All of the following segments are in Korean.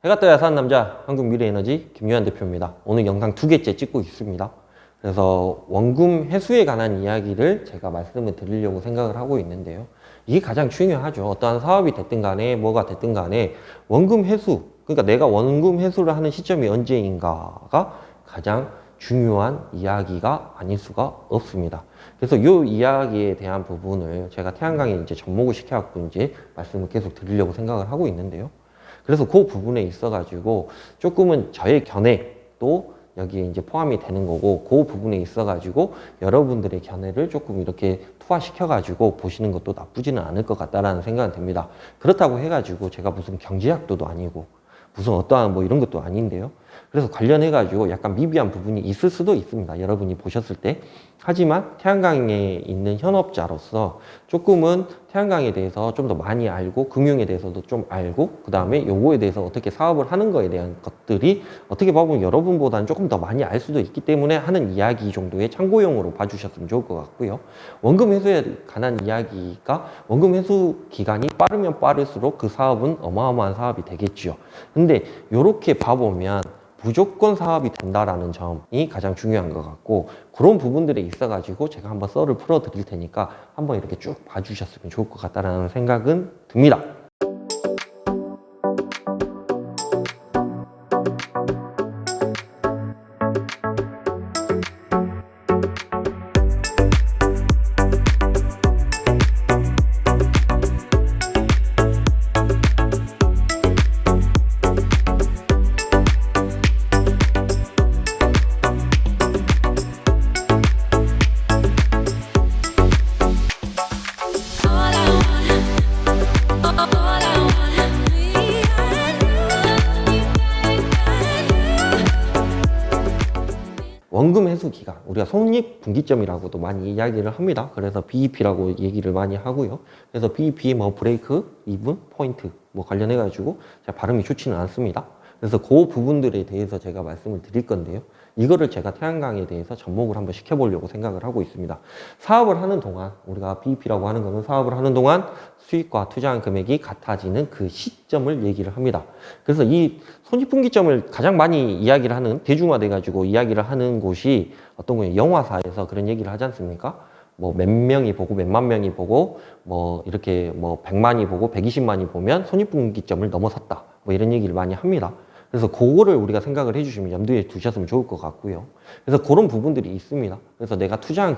해가 떠야 사는 남자 한국미래에너지 김요한 대표입니다. 오늘 영상 2개째 찍고 있습니다. 그래서 원금 회수에 관한 이야기를 제가 말씀을 드리려고 생각을 하고 있는데요. 이게 가장 중요하죠. 어떠한 사업이 됐든 간에 뭐가 됐든 간에 원금 회수, 그러니까 내가 원금 회수를 하는 시점이 언제인가가 가장 중요한 이야기가 아닐 수가 없습니다. 그래서 이 이야기에 대한 부분을 제가 태양광에 이제 접목을 시켜갖고 이제 말씀을 계속 드리려고 생각을 하고 있는데요. 그래서 그 부분에 있어가지고 조금은 저의 견해도 여기에 이제 포함이 되는 거고, 그 부분에 있어가지고 여러분들의 견해를 조금 이렇게 투하시켜가지고 보시는 것도 나쁘지는 않을 것 같다라는 생각은 듭니다. 그렇다고 해가지고 제가 무슨 경제학도도 아니고 무슨 어떠한 뭐 이런 것도 아닌데요. 그래서 관련해가지고 약간 미비한 부분이 있을 수도 있습니다. 여러분이 보셨을 때. 하지만 태양광에 있는 현업자로서 조금은 태양광에 대해서 좀 더 많이 알고, 금융에 대해서도 좀 알고, 그 다음에 요거에 대해서 어떻게 사업을 하는 거에 대한 것들이 어떻게 보면 여러분보다는 조금 더 많이 알 수도 있기 때문에 하는 이야기 정도의 참고용으로 봐주셨으면 좋을 것 같고요. 원금 회수에 관한 이야기가, 원금 회수 기간이 빠르면 빠를수록 그 사업은 어마어마한 사업이 되겠죠. 근데 요렇게 봐보면 무조건 사업이 된다라는 점이 가장 중요한 것 같고, 그런 부분들에 있어가지고 제가 한번 썰을 풀어 드릴 테니까 한번 이렇게 쭉 봐주셨으면 좋을 것 같다라는 생각은 듭니다. 원금 회수 기간, 우리가 손익분기점이라고도 많이 이야기를 합니다. 그래서 BEP라고 얘기를 많이 하고요. 그래서 BEP, 뭐 브레이크, 이븐, 포인트 뭐 관련해가지고 제가 발음이 좋지는 않습니다. 그래서 그 부분들에 대해서 제가 말씀을 드릴 건데요. 이거를 제가 태양광에 대해서 접목을 한번 시켜보려고 생각을 하고 있습니다. 사업을 하는 동안, 우리가 BEP라고 하는 거는 사업을 하는 동안 수익과 투자한 금액이 같아지는 그 시점을 얘기를 합니다. 그래서 이 손익분기점을 가장 많이 이야기를 하는, 대중화돼가지고 이야기를 하는 곳이 어떤 거예요? 영화사에서 그런 얘기를 하지 않습니까? 뭐 몇 명이 보고 몇만 명이 보고 뭐 이렇게 뭐 100만이 보고 120만이 보면 손익분기점을 넘어섰다. 뭐 이런 얘기를 많이 합니다. 그래서 그거를 우리가 생각을 해주시면 염두에 두셨으면 좋을 것 같고요. 그래서 그런 부분들이 있습니다. 그래서 내가 투자한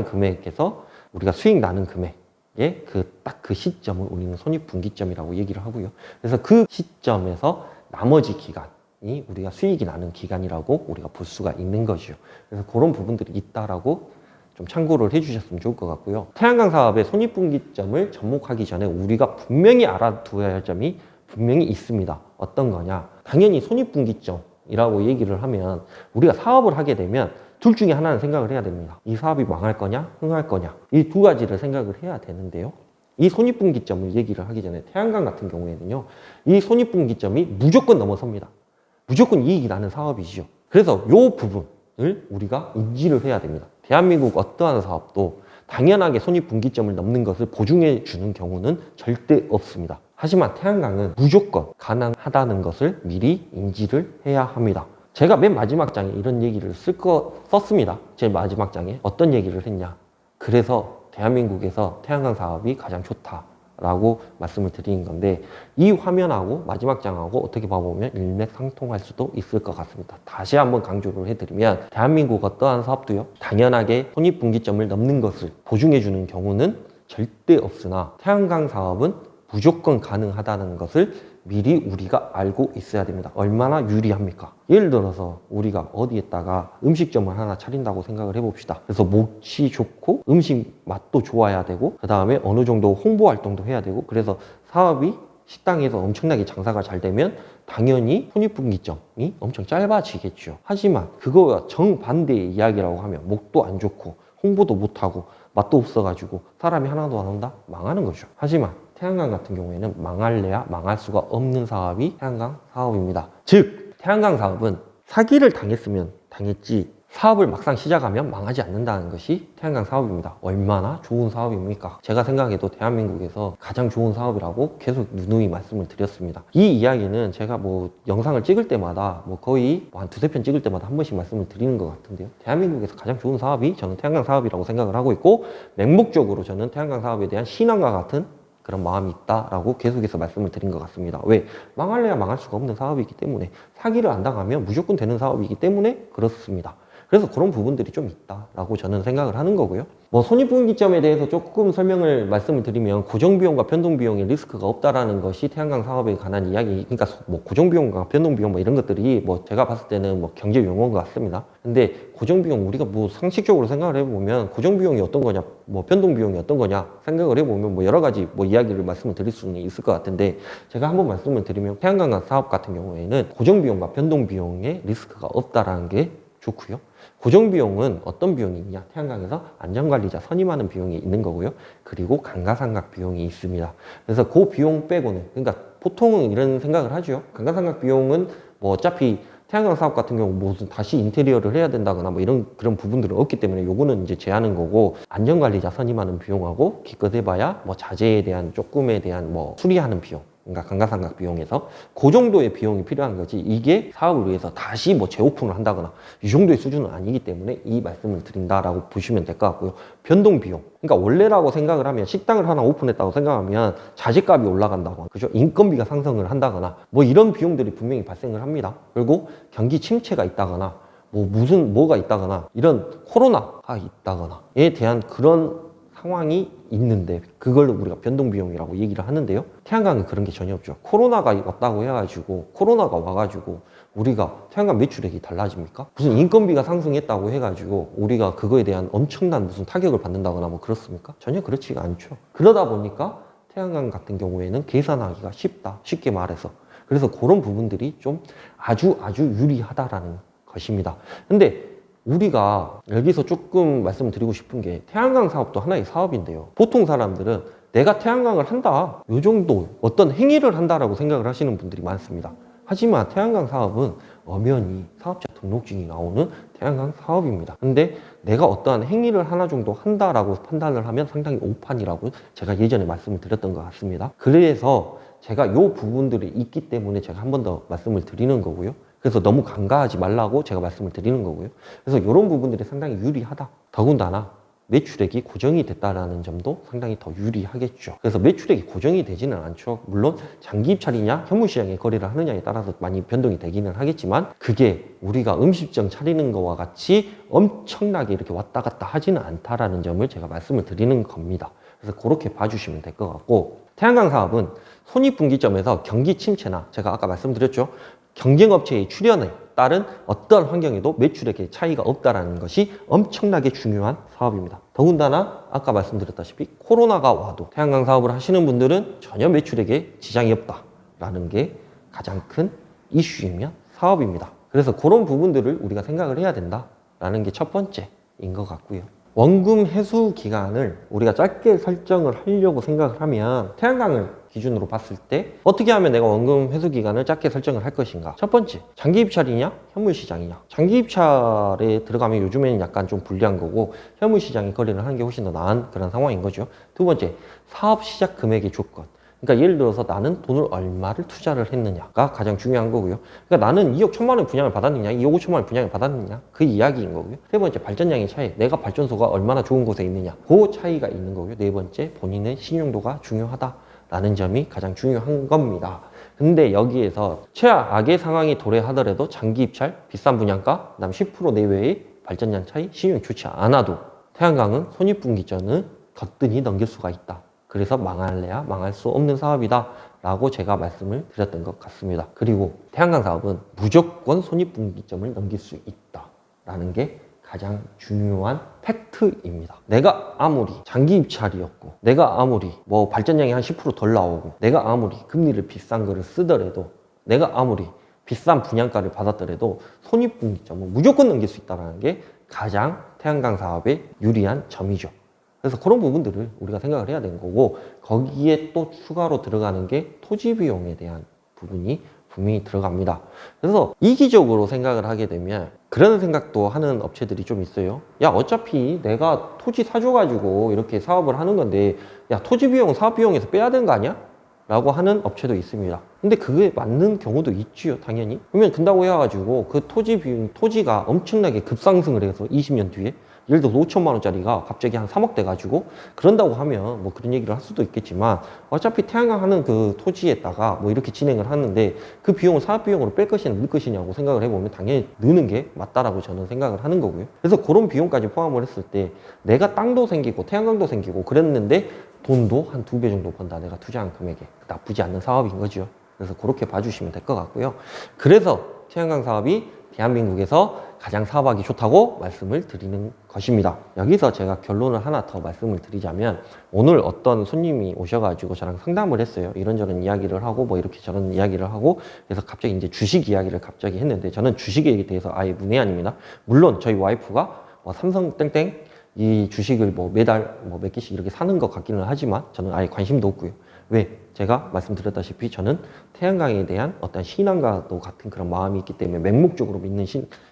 금액에서 우리가 수익 나는 금액의 딱 그 시점을 우리는 손익분기점이라고 얘기를 하고요. 그래서 그 시점에서 나머지 기간이 우리가 수익이 나는 기간이라고 우리가 볼 수가 있는 거죠. 그래서 그런 부분들이 있다라고 좀 참고를 해주셨으면 좋을 것 같고요. 태양광 사업의 손익분기점을 접목하기 전에 우리가 분명히 알아두어야 할 점이 분명히 있습니다. 어떤 거냐? 당연히 손익분기점이라고 얘기를 하면 우리가 사업을 하게 되면 둘 중에 하나는 생각을 해야 됩니다. 이 사업이 망할 거냐, 흥할 거냐. 이 두 가지를 생각을 해야 되는데요. 이 손익분기점을 얘기를 하기 전에 태양광 같은 경우에는요, 이 손익분기점이 무조건 넘어섭니다. 무조건 이익이 나는 사업이죠. 그래서 이 부분을 우리가 인지를 해야 됩니다. 대한민국 어떠한 사업도 당연하게 손익분기점을 넘는 것을 보증해 주는 경우는 절대 없습니다. 하지만 태양광은 무조건 가능하다는 것을 미리 인지를 해야 합니다. 제가 맨 마지막 장에 이런 얘기를 썼습니다. 제 마지막 장에 어떤 얘기를 했냐. 그래서 대한민국에서 태양광 사업이 가장 좋다라고 말씀을 드리는 건데, 이 화면하고 마지막 장하고 어떻게 봐보면 일맥상통할 수도 있을 것 같습니다. 다시 한번 강조를 해드리면 대한민국 어떠한 사업도요, 당연하게 손익분기점을 넘는 것을 보증해주는 경우는 절대 없으나 태양광 사업은 무조건 가능하다는 것을 미리 우리가 알고 있어야 됩니다. 얼마나 유리합니까? 예를 들어서 우리가 어디에다가 음식점을 하나 차린다고 생각을 해봅시다. 그래서 몫이 좋고 음식 맛도 좋아야 되고, 그 다음에 어느 정도 홍보 활동도 해야 되고, 그래서 사업이 식당에서 엄청나게 장사가 잘 되면 당연히 손익분기점이 엄청 짧아지겠죠. 하지만 그거와 정반대의 이야기라고 하면 몫도 안 좋고 홍보도 못하고 맛도 없어가지고 사람이 하나도 안 온다? 망하는 거죠. 하지만 태양광 같은 경우에는 망할래야 망할 수가 없는 사업이 태양광 사업입니다. 즉 태양광 사업은 사기를 당했으면 당했지 사업을 막상 시작하면 망하지 않는다는 것이 태양광 사업입니다. 얼마나 좋은 사업입니까? 제가 생각해도 대한민국에서 가장 좋은 사업이라고 계속 누누이 말씀을 드렸습니다. 이 이야기는 제가 뭐 영상을 찍을 때마다 뭐 거의 한 두세 편 찍을 때마다 한 번씩 말씀을 드리는 것 같은데요. 대한민국에서 가장 좋은 사업이 저는 태양광 사업이라고 생각을 하고 있고, 맹목적으로 저는 태양광 사업에 대한 신앙과 같은 그런 마음이 있다라고 계속해서 말씀을 드린 것 같습니다. 왜? 망할래야 망할 수가 없는 사업이기 때문에, 사기를 안 당하면 무조건 되는 사업이기 때문에 그렇습니다. 그래서 그런 부분들이 좀 있다라고 저는 생각을 하는 거고요. 뭐 손익분기점에 대해서 조금 말씀을 드리면, 고정비용과 변동비용의 리스크가 없다라는 것이 태양광 사업에 관한 이야기. 그러니까 뭐 고정비용과 변동비용 뭐 이런 것들이 뭐 제가 봤을 때는 뭐 경제 용어인 것 같습니다. 근데 고정비용, 우리가 뭐 상식적으로 생각을 해보면 고정비용이 어떤 거냐, 뭐 변동비용이 어떤 거냐 생각을 해보면 뭐 여러 가지 뭐 이야기를 말씀을 드릴 수는 있을 것 같은데, 제가 한번 말씀을 드리면 태양광 사업 같은 경우에는 고정비용과 변동비용의 리스크가 없다라는 게 좋고요. 고정비용은 어떤 비용이 있냐? 태양광에서 안전관리자 선임하는 비용이 있는 거고요. 그리고 감가상각 비용이 있습니다. 그래서 그 비용 빼고는, 그러니까 보통은 이런 생각을 하죠. 감가상각 비용은 뭐 어차피 태양광 사업 같은 경우 무슨 다시 인테리어를 해야 된다거나 뭐 이런 그런 부분들은 없기 때문에 요거는 이제 제하는 거고, 안전관리자 선임하는 비용하고 기껏 해봐야 뭐 자재에 대한 조금에 대한 뭐 수리하는 비용, 그러니까 감가상각 비용에서 그 정도의 비용이 필요한 거지, 이게 사업을 위해서 다시 뭐 재오픈을 한다거나 이 정도의 수준은 아니기 때문에 이 말씀을 드린다라고 보시면 될 것 같고요. 변동 비용, 그러니까 원래라고 생각을 하면, 식당을 하나 오픈했다고 생각하면 자재값이 올라간다거나, 그죠? 인건비가 상승을 한다거나 뭐 이런 비용들이 분명히 발생을 합니다. 그리고 경기 침체가 있다거나 뭐 뭐가 있다거나 이런 코로나가 있다거나에 대한 그런 상황이 있는데, 그걸 우리가 변동비용이라고 얘기를 하는데요. 태양광은 그런 게 전혀 없죠. 코로나가 왔다고 해가지고, 코로나가 와가지고 우리가 태양광 매출액이 달라집니까? 무슨 인건비가 상승했다고 해가지고 우리가 그거에 대한 엄청난 무슨 타격을 받는다거나 뭐 그렇습니까? 전혀 그렇지가 않죠. 그러다 보니까 태양광 같은 경우에는 계산하기가 쉽다. 쉽게 말해서. 그래서 그런 부분들이 좀 아주 유리하다라는 것입니다. 근데 우리가 여기서 조금 말씀드리고 싶은 게, 태양광 사업도 하나의 사업인데요. 보통 사람들은 내가 태양광을 한다, 요 정도 어떤 행위를 한다라고 생각을 하시는 분들이 많습니다. 하지만 태양광 사업은 엄연히 사업자 등록증이 나오는 태양광 사업입니다. 근데 내가 어떠한 행위를 하나 정도 한다라고 판단을 하면 상당히 오판이라고 제가 예전에 말씀을 드렸던 것 같습니다. 그래서 제가 요 부분들이 있기 때문에 제가 한 번 더 말씀을 드리는 거고요. 그래서 너무 간과하지 말라고 제가 말씀을 드리는 거고요. 그래서 이런 부분들이 상당히 유리하다. 더군다나 매출액이 고정이 됐다는 점도 상당히 더 유리하겠죠. 그래서 매출액이 고정이 되지는 않죠. 물론 장기 입찰이냐 현물시장에 거래를 하느냐에 따라서 많이 변동이 되기는 하겠지만, 그게 우리가 음식점 차리는 거와 같이 엄청나게 이렇게 왔다 갔다 하지는 않다라는 점을 제가 말씀을 드리는 겁니다. 그래서 그렇게 봐주시면 될 것 같고, 태양광 사업은 손익분기점에서 경기 침체나, 제가 아까 말씀드렸죠, 경쟁업체의 출현에 따른 어떤 환경에도 매출액의 차이가 없다는 것이 엄청나게 중요한 사업입니다. 더군다나 아까 말씀드렸다시피 코로나가 와도 태양광 사업을 하시는 분들은 전혀 매출액에 지장이 없다라는 게 가장 큰 이슈이며 사업입니다. 그래서 그런 부분들을 우리가 생각을 해야 된다라는 게 첫 번째인 것 같고요. 원금 회수 기간을 우리가 짧게 설정을 하려고 생각을 하면, 태양광을 기준으로 봤을 때 어떻게 하면 내가 원금 회수 기간을 짧게 설정을 할 것인가? 첫 번째, 장기 입찰이냐 현물 시장이냐? 장기 입찰에 들어가면 요즘에는 약간 좀 불리한 거고, 현물 시장에 거래를 하는 게 훨씬 더 나은 그런 상황인 거죠. 두 번째, 사업 시작 금액의 조건. 그러니까 예를 들어서 나는 돈을 얼마를 투자를 했느냐가 가장 중요한 거고요. 그러니까 나는 2억 1천만 원 분양을 받았느냐, 2억 5천만 원 분양을 받았느냐, 그 이야기인 거고요. 세 번째, 발전량의 차이. 내가 발전소가 얼마나 좋은 곳에 있느냐, 그 차이가 있는 거고요. 네 번째, 본인의 신용도가 중요하다라는 점이 가장 중요한 겁니다. 근데 여기에서 최악의 상황이 도래하더라도 장기 입찰, 비싼 분양가, 그다음 10% 내외의 발전량 차이, 신용이 좋지 않아도 태양광은 손익분기점은 거뜬히 넘길 수가 있다. 그래서 망할래야 망할 수 없는 사업이다 라고 제가 말씀을 드렸던 것 같습니다. 그리고 태양광 사업은 무조건 손익분기점을 넘길 수 있다 라는 게 가장 중요한 팩트입니다. 내가 아무리 장기 입찰이었고, 내가 아무리 뭐 발전량이 한 10% 덜 나오고, 내가 아무리 금리를 비싼 거를 쓰더라도, 내가 아무리 비싼 분양가를 받았더라도 손익분기점은 무조건 넘길 수 있다는 게 가장 태양광 사업의 유리한 점이죠. 그래서 그런 부분들을 우리가 생각을 해야 되는 거고, 거기에 또 추가로 들어가는 게 토지 비용에 대한 부분이 분명히 들어갑니다. 그래서 이기적으로 생각을 하게 되면 그런 생각도 하는 업체들이 좀 있어요. 야, 어차피 내가 토지 사줘가지고 이렇게 사업을 하는 건데, 야, 토지 비용, 사업 비용에서 빼야 되는 거 아니야? 라고 하는 업체도 있습니다. 근데 그게 맞는 경우도 있지요, 당연히. 그러면 근다고 해가지고 그 토지 비용, 토지가 엄청나게 급상승을 해서 20년 뒤에 예를 들어서 5천만 원짜리가 갑자기 한 3억 돼가지고 그런다고 하면 뭐 그런 얘기를 할 수도 있겠지만 어차피 태양광 하는 그 토지에다가 뭐 이렇게 진행을 하는데 그 비용을 사업 비용으로 뺄 것이냐 늘 것이냐고 생각을 해보면 당연히 느는 게 맞다라고 저는 생각을 하는 거고요. 그래서 그런 비용까지 포함을 했을 때 내가 땅도 생기고 태양광도 생기고 그랬는데 돈도 한 2배 정도 번다. 내가 투자한 금액에. 나쁘지 않는 사업인 거죠. 그래서 그렇게 봐주시면 될 것 같고요. 그래서 태양광 사업이 대한민국에서 가장 사업하기 좋다고 말씀을 드리는 것입니다. 여기서 제가 결론을 하나 더 말씀을 드리자면 오늘 어떤 손님이 오셔가지고 저랑 상담을 했어요. 이런저런 이야기를 하고 뭐 이렇게 저런 이야기를 하고 그래서 갑자기 이제 주식 이야기를 갑자기 했는데 저는 주식에 대해서 아예 문외한입니다. 물론 저희 와이프가 삼성 땡땡 이 주식을 뭐 매달 뭐 몇 개씩 이렇게 사는 것 같기는 하지만 저는 아예 관심도 없고요. 왜? 제가 말씀드렸다시피 저는 태양광에 대한 어떤 신앙과도 같은 그런 마음이 있기 때문에 맹목적으로 믿는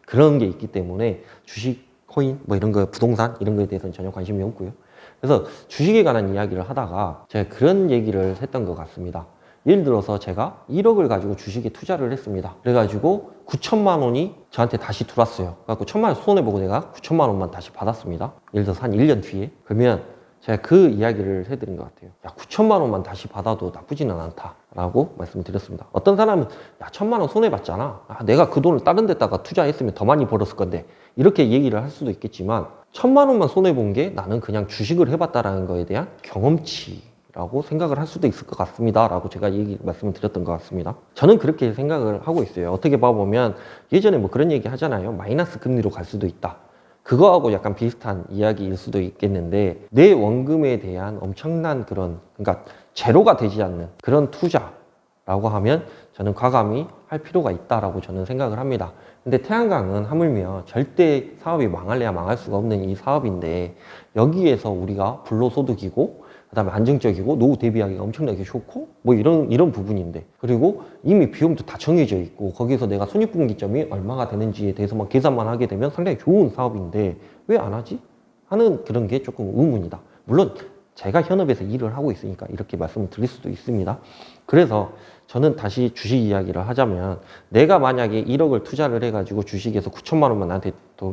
그런 게 있기 때문에 주식, 코인, 뭐 이런 거, 부동산 이런 거에 대해서는 전혀 관심이 없고요. 그래서 주식에 관한 이야기를 하다가 제가 그런 얘기를 했던 것 같습니다. 예를 들어서 제가 1억을 가지고 주식에 투자를 했습니다. 그래가지고 9천만 원이 저한테 다시 들어왔어요. 그래갖고 1천만 원 손해보고 내가 9천만 원만 다시 받았습니다. 예를 들어서 한 1년 뒤에. 그러면 제가 그 이야기를 해드린 것 같아요. 야, 9천만 원만 다시 받아도 나쁘지는 않다라고 말씀을 드렸습니다. 어떤 사람은 야, 1천만 원 손해봤잖아. 내가 그 돈을 다른 데다가 투자했으면 더 많이 벌었을 건데 이렇게 얘기를 할 수도 있겠지만 1천만 원만 손해본 게 나는 그냥 주식을 해봤다라는 거에 대한 경험치라고 생각을 할 수도 있을 것 같습니다. 라고 제가 말씀을 드렸던 것 같습니다. 저는 그렇게 생각을 하고 있어요. 어떻게 봐보면 예전에 뭐 그런 얘기 하잖아요. 마이너스 금리로 갈 수도 있다. 그거하고 약간 비슷한 이야기일 수도 있겠는데 내 원금에 대한 엄청난 그런 그러니까 제로가 되지 않는 그런 투자라고 하면 저는 과감히 할 필요가 있다라고 저는 생각을 합니다. 근데 태양광은 하물며 절대 사업이 망할래야 망할 수가 없는 이 사업인데 여기에서 우리가 불로소득이고 그다음에 안정적이고 노후 대비하기가 엄청나게 좋고 뭐 이런 부분인데 그리고 이미 비용도 다 정해져 있고 거기서 내가 손익분기점이 얼마가 되는지에 대해서만 계산만 하게 되면 상당히 좋은 사업인데 왜 안 하지? 하는 그런 게 조금 의문이다. 물론 제가 현업에서 일을 하고 있으니까 이렇게 말씀을 드릴 수도 있습니다. 그래서 저는 다시 주식 이야기를 하자면 내가 만약에 1억을 투자를 해가지고 주식에서 9천만 원만 나한테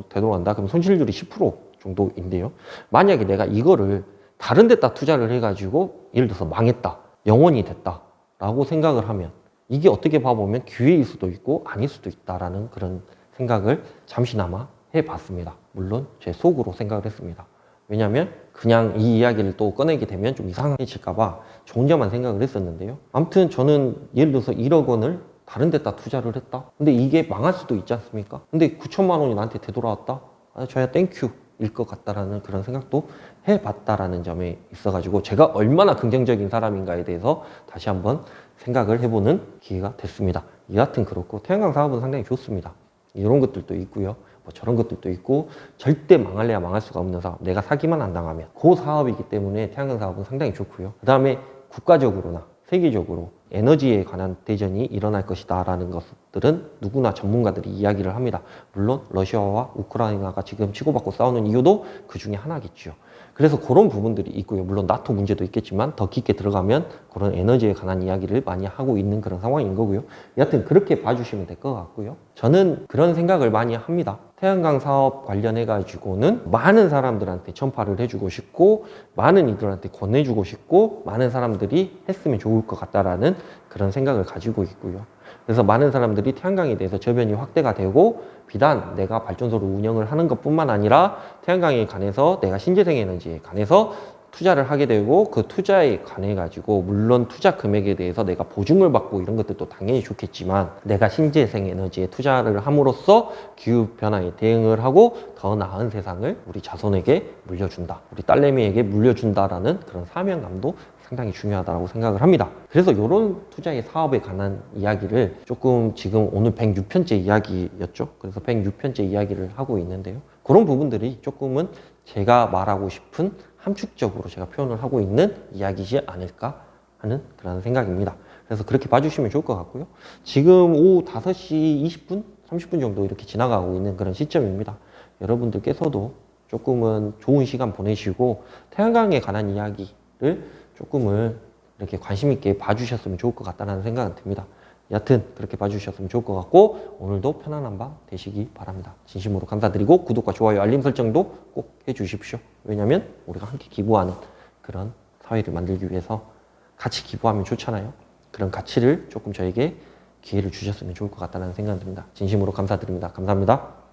되돌아간다 그럼 손실률이 10% 정도인데요. 만약에 내가 이거를 다른 데다 투자를 해가지고 예를 들어서 망했다, 영원히 됐다 라고 생각을 하면 이게 어떻게 봐보면 기회일 수도 있고 아닐 수도 있다라는 그런 생각을 잠시나마 해봤습니다. 물론 제 속으로 생각을 했습니다. 왜냐하면 그냥 이 이야기를 또 꺼내게 되면 좀 이상해질까봐 저 혼자만 생각을 했었는데요. 아무튼 저는 예를 들어서 1억 원을 다른 데다 투자를 했다. 근데 이게 망할 수도 있지 않습니까? 근데 9천만 원이 나한테 되돌아왔다? 저야 땡큐 일 것 같다라는 그런 생각도 해봤다라는 점에 있어가지고 제가 얼마나 긍정적인 사람인가에 대해서 다시 한번 생각을 해보는 기회가 됐습니다. 여하튼 그렇고 태양광 사업은 상당히 좋습니다. 이런 것들도 있고요. 뭐 저런 것들도 있고 절대 망할래야 망할 수가 없는 사업. 내가 사기만 안 당하면 그 사업이기 때문에 태양광 사업은 상당히 좋고요. 그 다음에 국가적으로나 세계적으로 에너지에 관한 대전이 일어날 것이다 라는 것들은 누구나 전문가들이 이야기를 합니다. 물론 러시아와 우크라이나가 지금 치고받고 싸우는 이유도 그 중에 하나겠죠. 그래서 그런 부분들이 있고요. 물론 나토 문제도 있겠지만 더 깊게 들어가면 그런 에너지에 관한 이야기를 많이 하고 있는 그런 상황인 거고요. 여하튼 그렇게 봐주시면 될 것 같고요. 저는 그런 생각을 많이 합니다. 태양광 사업 관련해 가지고는 많은 사람들한테 전파를 해주고 싶고 많은 이들한테 권해주고 싶고 많은 사람들이 했으면 좋을 것 같다라는 그런 생각을 가지고 있고요. 그래서 많은 사람들이 태양광에 대해서 저변이 확대가 되고 비단 내가 발전소를 운영을 하는 것뿐만 아니라 태양광에 관해서 내가 신재생 에너지에 관해서 투자를 하게 되고 그 투자에 관해 가지고 물론 투자 금액에 대해서 내가 보증을 받고 이런 것들도 당연히 좋겠지만 내가 신재생 에너지에 투자를 함으로써 기후변화에 대응을 하고 더 나은 세상을 우리 자손에게 물려준다. 우리 딸내미에게 물려준다라는 그런 사명감도 상당히 중요하다고 생각을 합니다. 그래서 이런 투자의 사업에 관한 이야기를 조금 지금 오늘 106편째 이야기였죠. 그래서 106편째 이야기를 하고 있는데요. 그런 부분들이 조금은 제가 말하고 싶은 함축적으로 제가 표현을 하고 있는 이야기지 않을까 하는 그런 생각입니다. 그래서 그렇게 봐주시면 좋을 것 같고요. 지금 오후 5시 20분, 30분 정도 이렇게 지나가고 있는 그런 시점입니다. 여러분들께서도 조금은 좋은 시간 보내시고 태양광에 관한 이야기를 조금은 이렇게 관심 있게 봐주셨으면 좋을 것 같다는 생각은 듭니다. 여튼 그렇게 봐주셨으면 좋을 것 같고 오늘도 편안한 밤 되시기 바랍니다. 진심으로 감사드리고 구독과 좋아요, 알림 설정도 꼭 해주십시오. 왜냐하면 우리가 함께 기부하는 그런 사회를 만들기 위해서 같이 기부하면 좋잖아요. 그런 가치를 조금 저에게 기회를 주셨으면 좋을 것 같다는 생각이 듭니다. 진심으로 감사드립니다. 감사합니다.